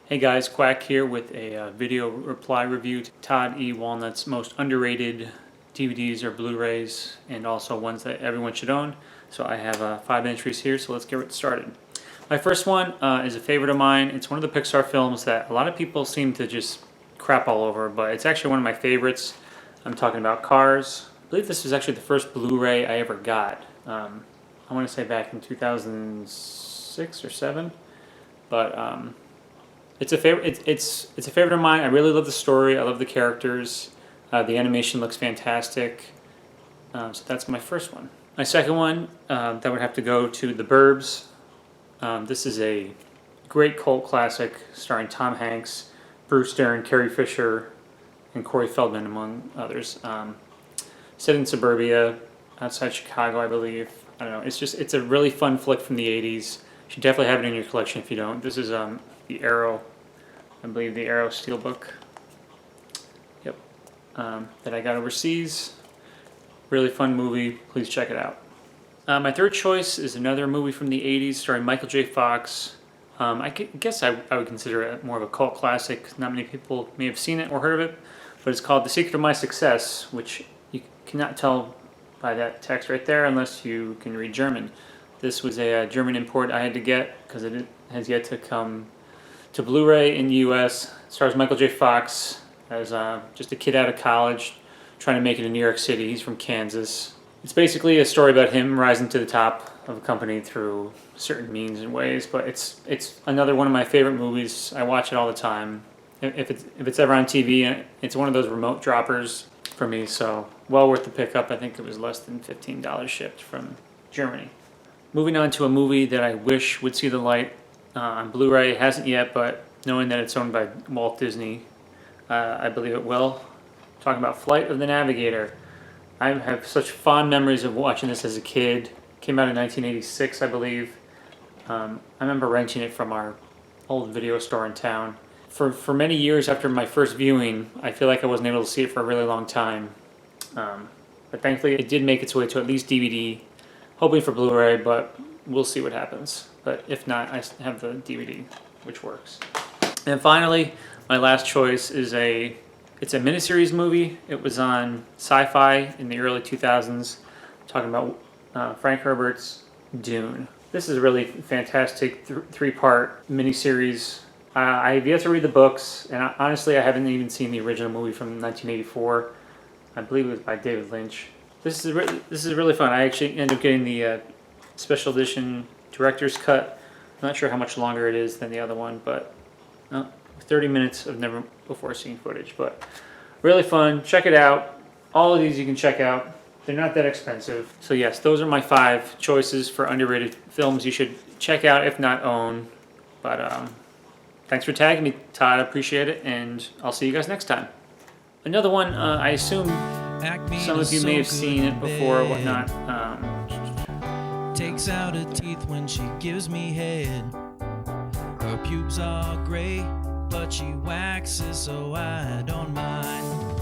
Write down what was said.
Hey guys, Quack here with a video reply review to Todd E. Walnuts' most underrated DVDs or Blu-rays, and also ones that everyone should own. So I have 5 entries here, so let's get started. My first one is a favorite of mine. It's one of the Pixar films that a lot of people seem to just crap all over, but it's actually one of my favorites. I'm talking about Cars. I believe this was actually the first Blu-ray I ever got. I want to say back in 2006 or 7, but it's a favorite. It's a favorite of mine. I really love the story. I love the characters. The animation looks fantastic. So that's my first one. My second one, that would have to go to The Burbs. This is a great cult classic starring Tom Hanks, Bruce Dern, Carrie Fisher, and Corey Feldman, among others. Set in suburbia, outside Chicago, I believe. I don't know. It's a really fun flick from the 80s. You should definitely have it in your collection if you don't. This is the Arrow, I believe the Arrow Steelbook. Yep. That I got overseas. Really fun movie. Please check it out. My third choice is another movie from the 80s starring Michael J. Fox. I guess I would consider it more of a cult classic. Not many people may have seen it or heard of it, but it's called The Secret of My Success, which you cannot tell by that text right there unless you can read German. This was a German import I had to get because it has yet to come to Blu-ray in the U.S. It stars Michael J. Fox as just a kid out of college trying to make it in New York City. He's from Kansas. It's basically a story about him rising to the top of a company through certain means and ways, but it's another one of my favorite movies. I watch it all the time. If it's ever on TV, it's one of those remote droppers for me, so well worth the pickup. I think it was less than $15 shipped from Germany. Moving on to a movie that I wish would see the light on Blu-ray. It hasn't yet, but knowing that it's owned by Walt Disney, I believe it will. Talking about Flight of the Navigator. I have such fond memories of watching this as a kid. It came out in 1986, I believe. I remember renting it from our old video store in town. For many years after my first viewing, I feel like I wasn't able to see it for a really long time. But thankfully it did make its way to at least DVD, hoping for Blu-ray, but we'll see what happens. But if not, I have the DVD, which works. And finally, my last choice is it's a miniseries movie. It was on Sci-Fi in the early 2000s, talking about Frank Herbert's Dune. This is a really fantastic three-part miniseries. I have yet to read the books, and honestly, I haven't even seen the original movie from 1984. I believe it was by David Lynch. This is really fun. I actually ended up getting the special edition director's cut. I'm not sure how much longer it is than the other one, but 30 minutes of never before seen footage. But really fun. Check it out. All of these you can check out. They're not that expensive. So yes, those are my 5 choices for underrated films you should check out, if not own. But thanks for tagging me, Todd. I appreciate it, and I'll see you guys next time. Another one, I assume some of you may have seen it before or whatnot. Takes out her teeth when she gives me head. Her pubes are gray, but she waxes so I don't mind.